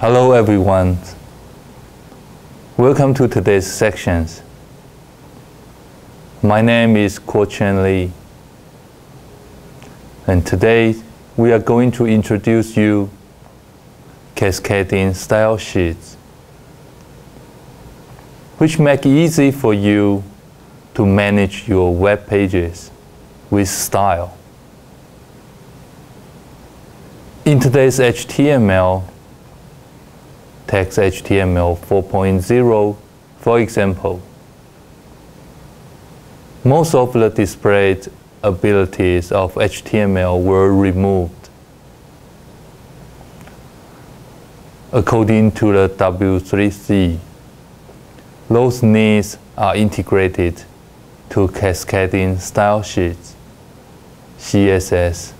Hello everyone. Welcome to today's sections. My name is Kuo Chen Lee. And today we are going to introduce you Cascading style sheets, which make it easy for you to manage your web pages with style. In today's HTML, text HTML 4.0, for example, most of the displayed abilities of HTML were removed. According to the W3C, those needs are integrated to Cascading style sheets, CSS,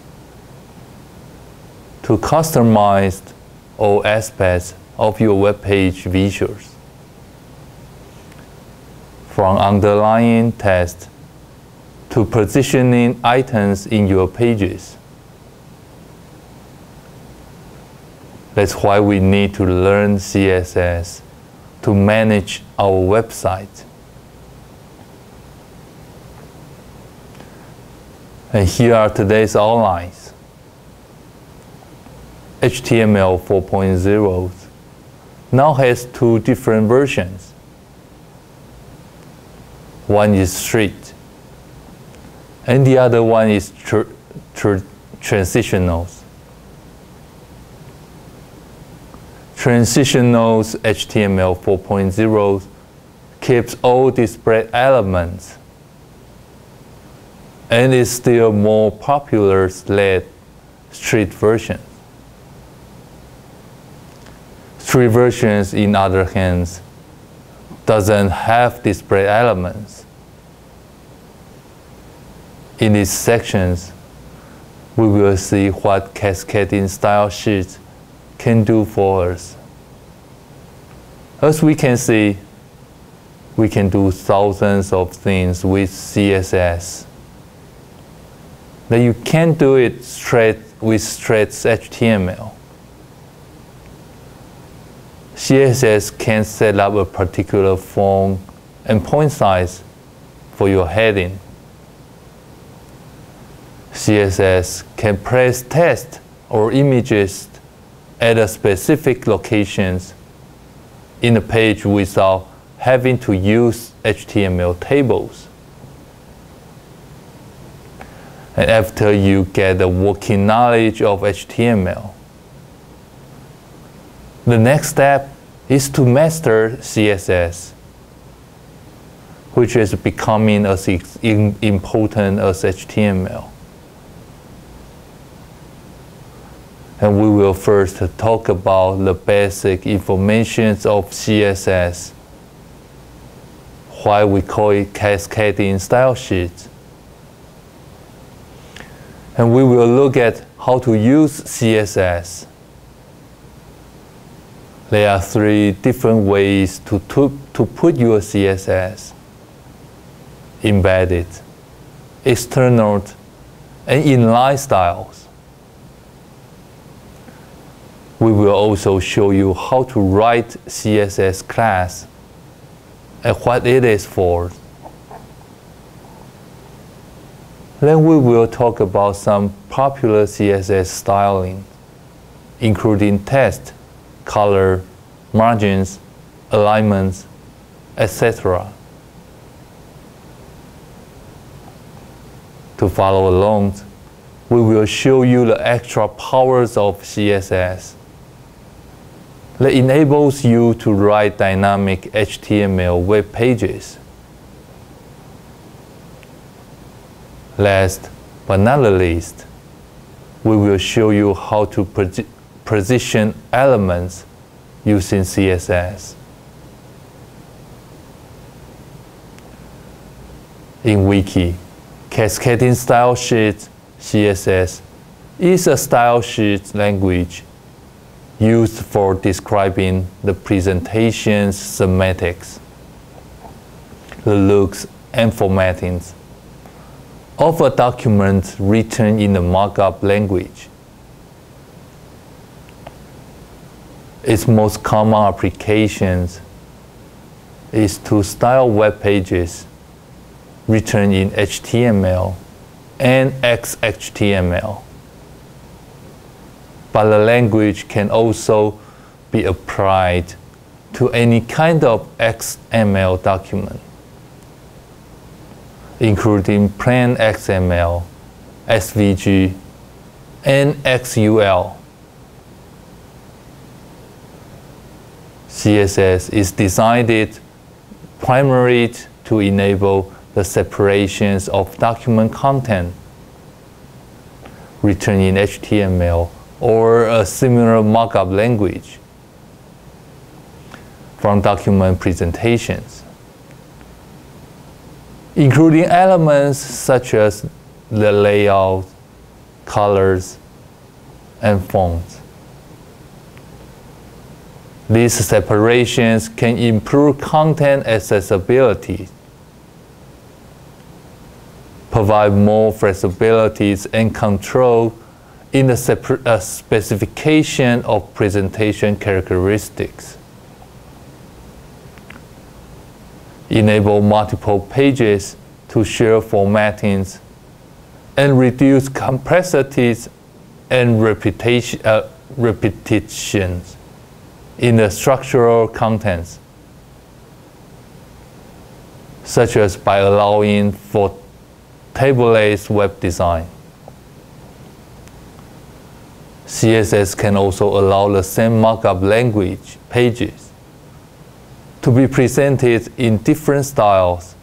to customize all aspects of your web page visuals, from underlying text to positioning items in your pages. That's why we need to learn CSS to manage our website. And here are today's outlines. HTML 4.0 now has two different versions. One is street, and the other one is transitionals. Transitionals HTML 4.0 keeps all display elements and is still more popular than street version. Street versions, in other hands, doesn't have display elements. In these sections, we will see what Cascading style sheets can do for us. As we can see, we can do thousands of things with CSS. But you can't do it straight with straight HTML. CSS can set up a particular font and point size for your heading. CSS can place text or images at a specific locations in the page without having to use HTML tables. And after you get the working knowledge of HTML, the next step is to master CSS, which is becoming as important as HTML. And we will first talk about the basic information of CSS, why we call it Cascading style sheets. And we will look at how to use CSS. There are three different ways to put your CSS: embedded, external, and inline styles. We will also show you how to write CSS class and what it is for. Then we will talk about some popular CSS styling, including text, color, margins, alignments, etc. To follow along, we will show you the extra powers of CSS that enables you to write dynamic HTML web pages. Last but not the least, we will show you how to position elements using CSS. In Wiki, Cascading style sheets, CSS, is a style sheet language used for describing the presentation's semantics, the looks and formattings of a document written in the markup language. Its most common applications is to style web pages written in HTML and XHTML. But the language can also be applied to any kind of XML document, including plain XML, SVG, and XUL. CSS is designed primarily to enable the separations of document content written in HTML or a similar markup language from document presentations, including elements such as the layout, colors, and fonts. These separations can improve content accessibility, provide more flexibilities and control in the specification of presentation characteristics, enable multiple pages to share formattings, and reduce complexities and repetitions in the structural contents, such as by allowing for table-based web design. CSS can also allow the same markup language pages to be presented in different styles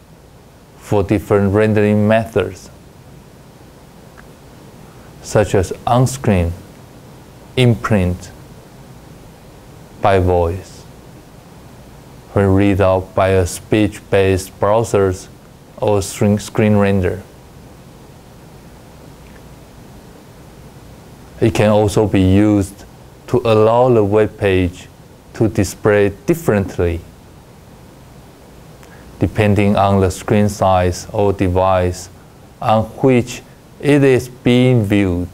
for different rendering methods, such as on-screen, in-print, by voice, when read out by a speech-based browsers or screen render. It can also be used to allow the web page to display differently depending on the screen size or device on which it is being viewed,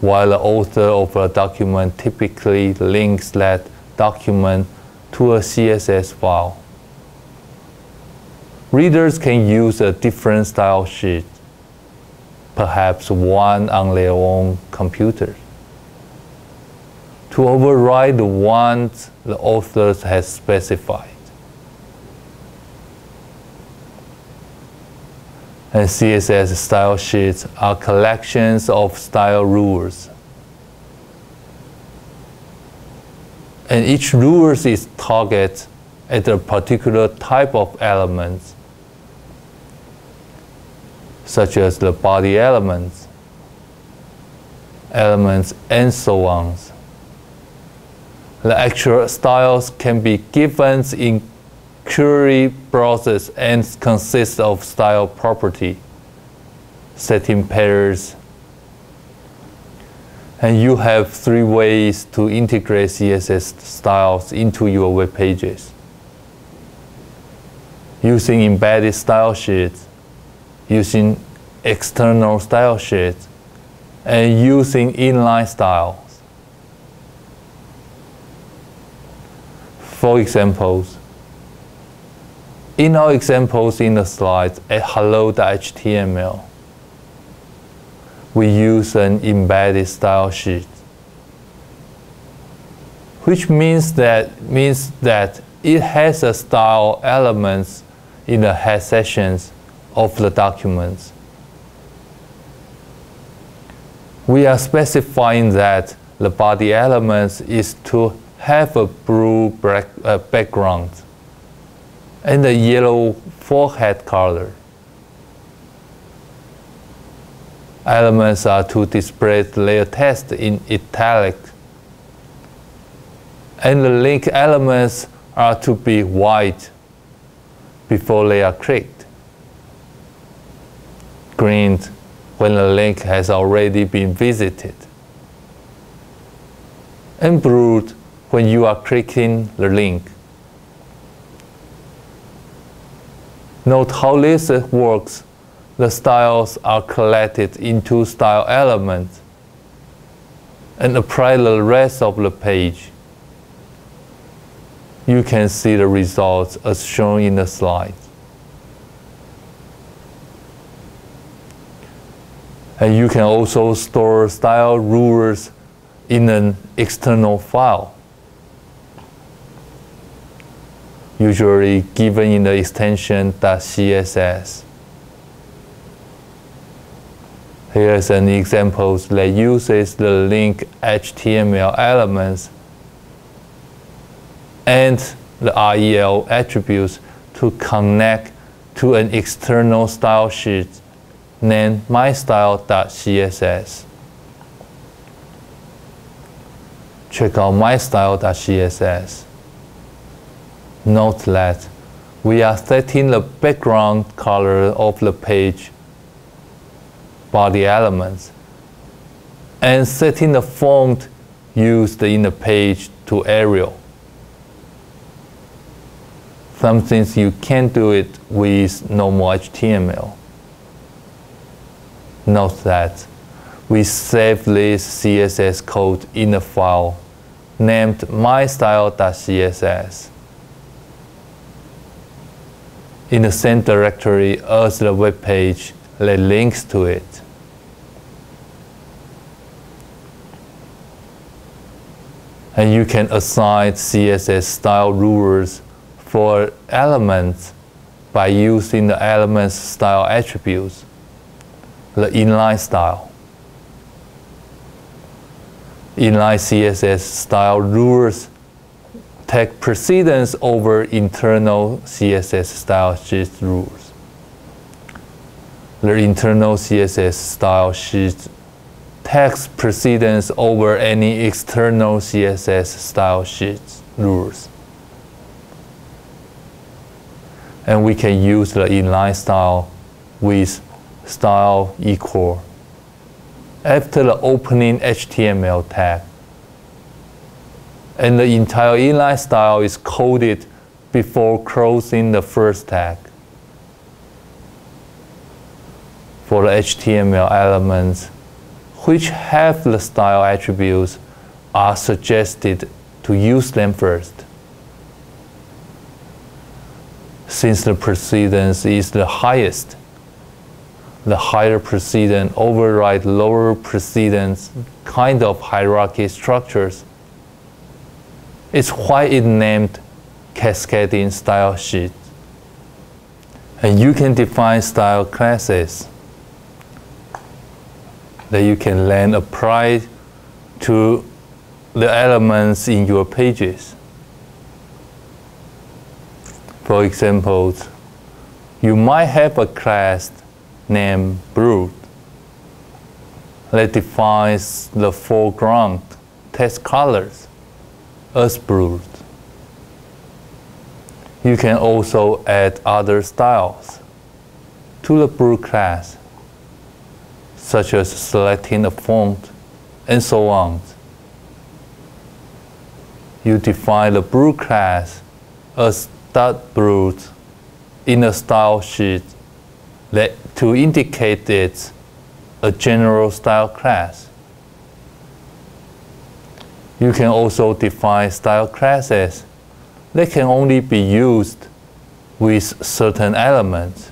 while the author of a document typically links that document to a CSS file. Readers can use a different style sheet, perhaps one on their own computer, to override the ones the author has specified. And CSS style sheets are collections of style rules. And each rule is targeted at a particular type of elements, such as the body elements, and so on. The actual styles can be given in query process and consist of style property, setting pairs, and you have 3 ways to integrate CSS styles into your web pages: using embedded style sheets, using external style sheets, and using inline styles. For examples, in our examples in the slides at hello.html, we use an embedded style sheet, which means that it has a style elements in the head sections of the documents. We are specifying that the body elements is to have a blue background and a yellow forehead color. Elements are to display their text in italic, and the link elements are to be white before they are clicked, green when the link has already been visited, and blue when you are clicking the link. Note how this works. The styles are collected into style elements, and apply the rest of the page, you can see the results as shown in the slide. And you can also store style rulers in an external file, usually given in the extension .css. Here's an example that uses the link HTML elements and the rel attributes to connect to an external style sheet named mystyle.css. Check out mystyle.css. Note that we are setting the background color of the page body elements and setting the font used in the page to Arial. Some things you can't do it with normal HTML. Note that we save this CSS code in a file named mystyle.css in the same directory as the web page that links to it. And you can assign CSS style rulers for elements by using the element's style attributes, the inline style. Inline CSS style rulers take precedence over internal CSS style sheet rules. The internal CSS style sheet takes precedence over any external CSS style sheet rules. And we can use the inline style with style equal after the opening HTML tag. And the entire inline style is coded before closing the first tag. For the HTML elements which have the style attributes are suggested to use them first. Since the precedence is the highest, the higher precedence override lower precedence kind of hierarchy structures. It's why it's named Cascading style sheet. And you can define style classes that you can then apply to the elements in your pages. For example, you might have a class named Brood that defines the foreground text colors as Brood. You can also add other styles to the Brood class, such as selecting a font and so on. You define the Brood class as .brood in a style sheet that to indicate it's a general style class. You can also define style classes that can only be used with certain elements.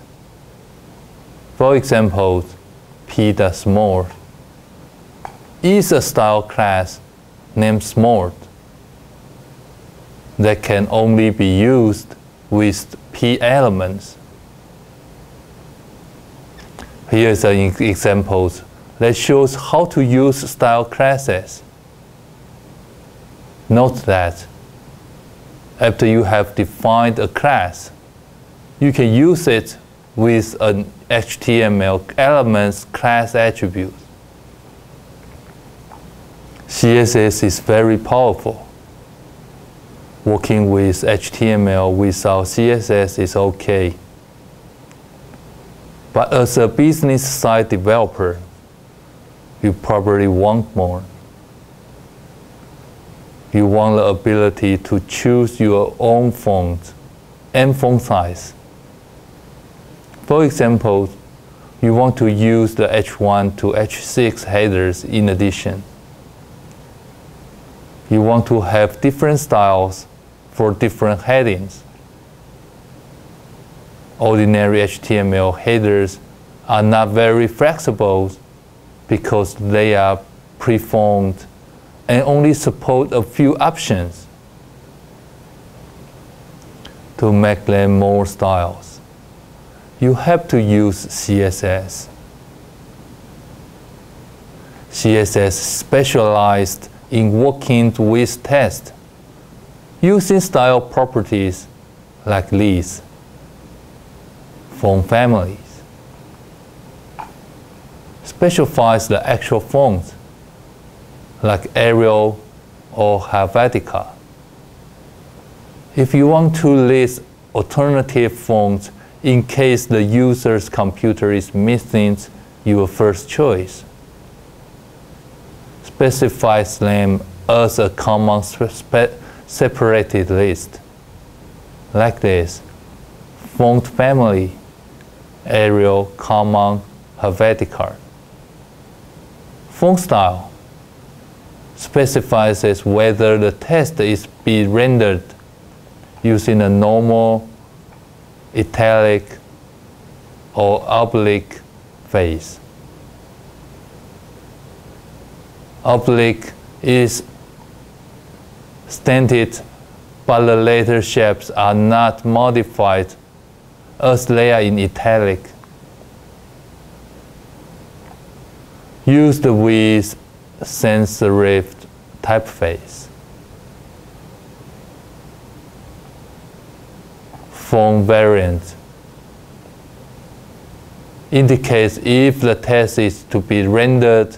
For example, p.smart is a style class named smart that can only be used with p elements. Here's an example that shows how to use style classes. Note that after you have defined a class, you can use it with an HTML elements class attribute. CSS is very powerful. Working with HTML without CSS is okay. But as a business site developer, you probably want more. You want the ability to choose your own font and font size. For example, you want to use the H1 to H6 headers in addition. You want to have different styles for different headings. Ordinary HTML headers are not very flexible because they are preformed and only support a few options. To make them more styles, you have to use CSS. CSS specialized in working with text, using style properties like these: font families, specifies the actual fonts like Arial or Helvetica. If you want to list alternative fonts in case the user's computer is missing your first choice, specifies them as a common separated list, like this: font family, Arial, common, Helvetica. Font style specifies as whether the text is being rendered using a normal, italic, or oblique face. Oblique is standard, but the later shapes are not modified as they are in italic. Used with sans serif typeface. Font variant indicates if the text is to be rendered,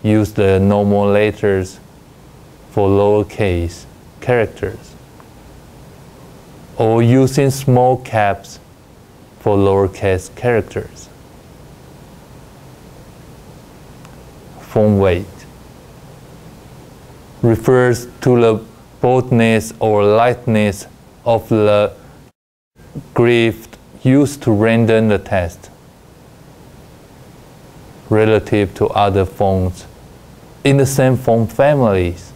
use the normal letters for lowercase characters, or using small caps for lowercase characters. Font weight refers to the boldness or lightness of the glyph used to render the text relative to other fonts in the same font families.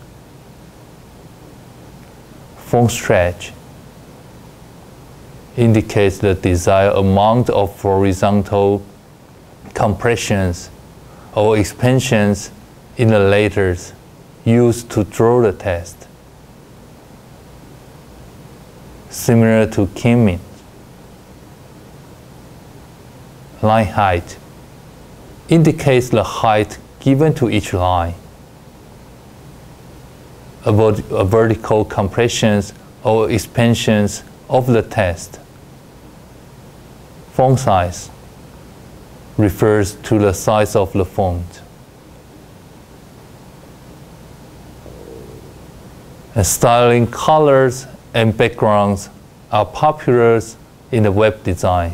Font stretch indicates the desired amount of horizontal compressions or expansions in the letters used to draw the text. Similar to Kimming. Line height indicates the height given to each line. About vertical compressions or expansions of the text. Font size refers to the size of the font. And styling colors and backgrounds are popular in the web design.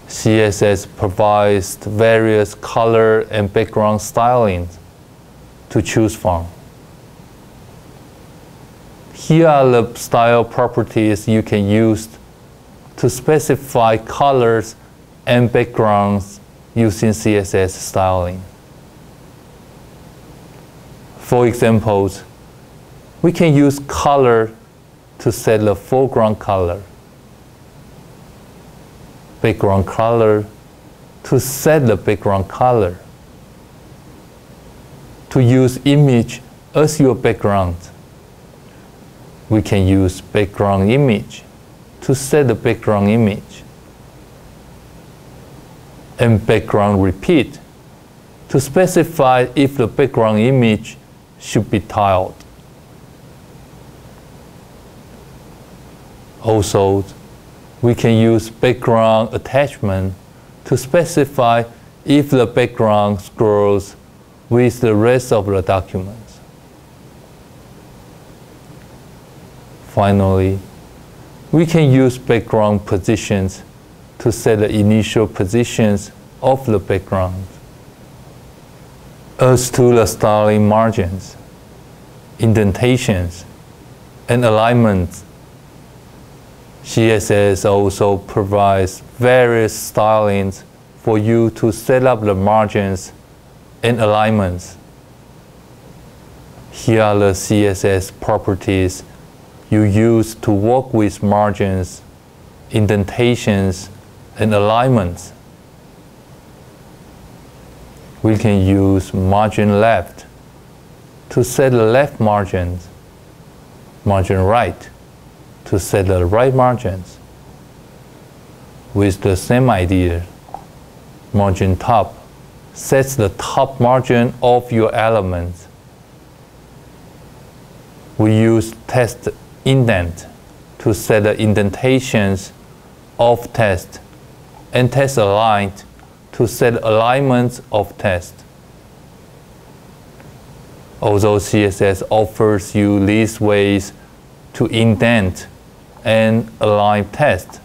CSS provides various color and background styling to choose from. Here are the style properties you can use to specify colors and backgrounds using CSS styling. For example, we can use color to set the foreground color, background color to set the background color, to use image as your background. We can use background image to set the background image, and background repeat to specify if the background image should be tiled. Also, we can use background attachment to specify if the background scrolls with the rest of the documents. Finally, we can use background positions to set the initial positions of the background. As to the styling margins, indentations, and alignments, CSS also provides various stylings for you to set up the margins and alignments. Here are the CSS properties you use to work with margins, indentations, and alignments. We can use margin left to set the left margins, margin right to set the right margins. With the same idea, margin top sets the top margin of your elements. We use text indent to set the indentations of text, and text align to set alignments of text. Although CSS offers you these ways to indent and align text,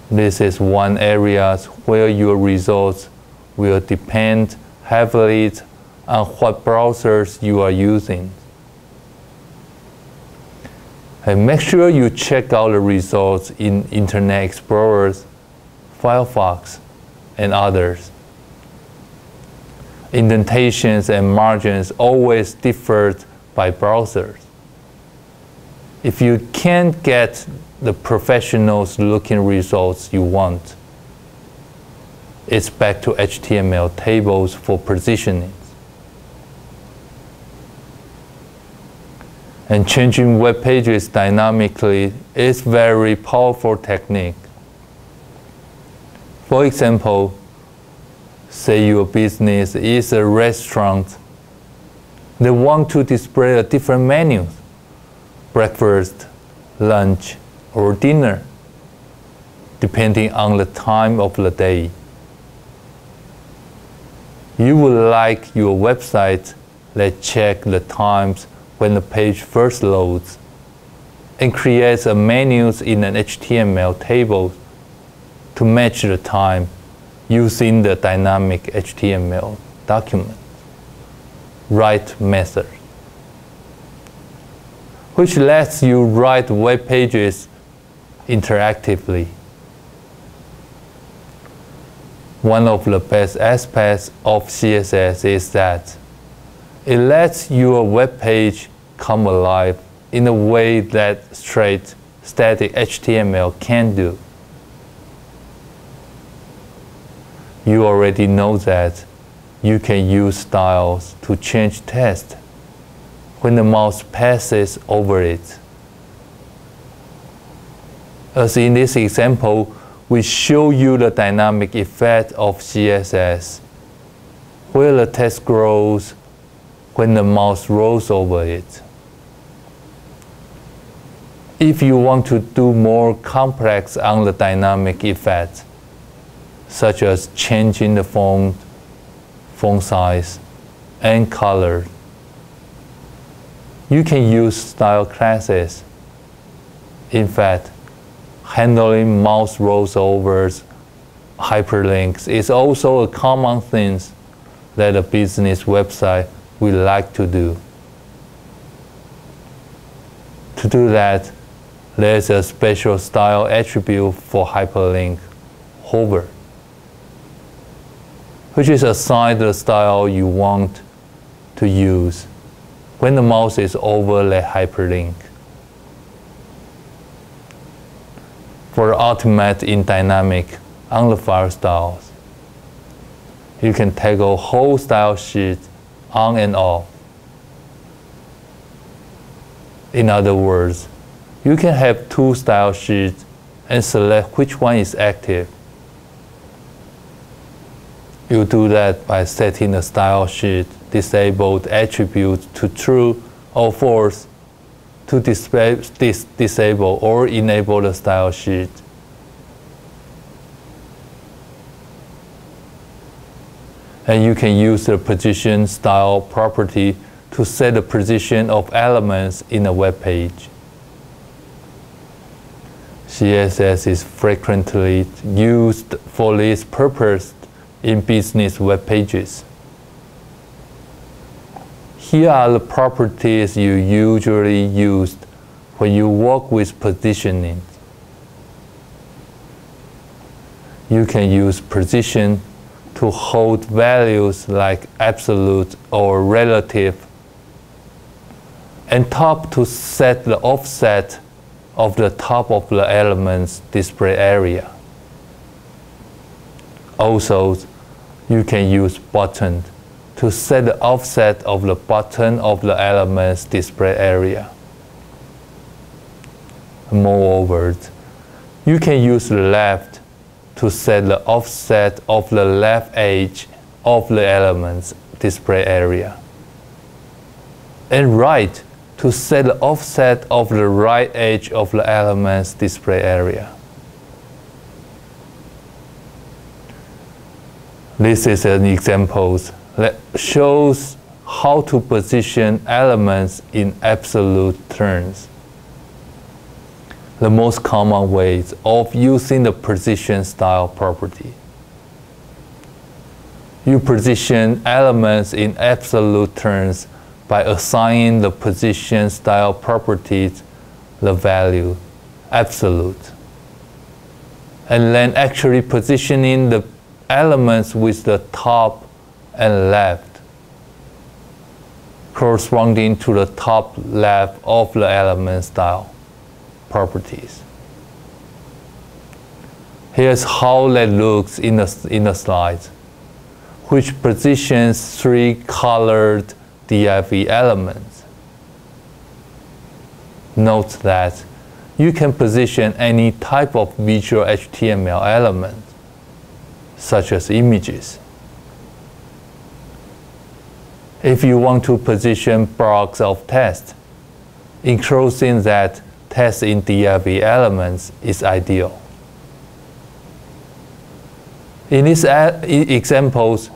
this is one area where your results will depend heavily on what browsers you are using. And make sure you check out the results in Internet Explorer, Firefox, and others. Indentations and margins always differ by browsers. If you can't get the professionals looking results you want, it's back to HTML tables for positioning. And changing web pages dynamically is a very powerful technique. For example, say your business is a restaurant. They want to display a different menu, breakfast, lunch, or dinner, depending on the time of the day. You would like your website that check the times when the page first loads and creates a menus in an HTML table to match the time using the dynamic HTML document write method, which lets you write web pages interactively. One of the best aspects of CSS is that it lets your web page come alive in a way that straight, static HTML can't do. You already know that you can use styles to change text when the mouse passes over it. As in this example, we show you the dynamic effect of CSS, where the text grows when the mouse rolls over it. If you want to do more complex on the dynamic effect, such as changing the font size, and color, you can use style classes. In fact, handling mouse rollovers, hyperlinks is also a common thing that a business website would like to do. To do that, there's a special style attribute for hyperlink, hover, which is assigned the style you want to use when the mouse is over the hyperlink. For ultimate in dynamic on the file styles, you can toggle whole style sheet on and off. In other words, you can have two style sheets and select which one is active. You do that by setting the style sheet disabled attribute to true or false to disable or enable the style sheet. And you can use the position style property to set the position of elements in a web page. CSS is frequently used for this purpose in business web pages. Here are the properties you usually use when you work with positioning. You can use position to hold values like absolute or relative, and top to set the offset of the top of the element's display area. Also, you can use button to set the offset of the button of the element's display area. Moreover, you can use the left to set the offset of the left edge of the element's display area, and right to set the offset of the right edge of the element's display area. This is an example that shows how to position elements in absolute terms. The most common ways of using the position style property. You position elements in absolute terms by assigning the position style properties the value absolute, and then actually positioning the elements with the top and left corresponding to the top left of the element style properties. Here's how that looks in the slide, which positions 3 colored div elements. Note that you can position any type of visual HTML element, such as images. If you want to position blocks of text, enclosing that text in div elements is ideal. In these examples,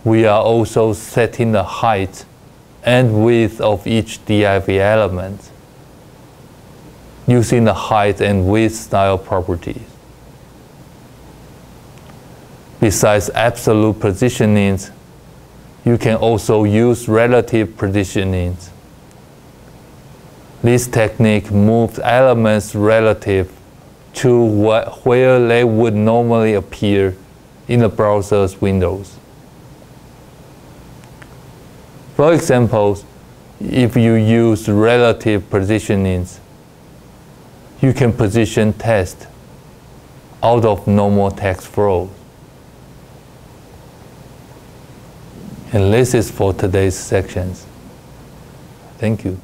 we are also setting the height and width of each div element using the height and width style properties. Besides absolute positionings, you can also use relative positionings. This technique moves elements relative to where they would normally appear in the browser's windows. For example, if you use relative positionings, you can position text out of normal text flows. And this is for today's sections. Thank you.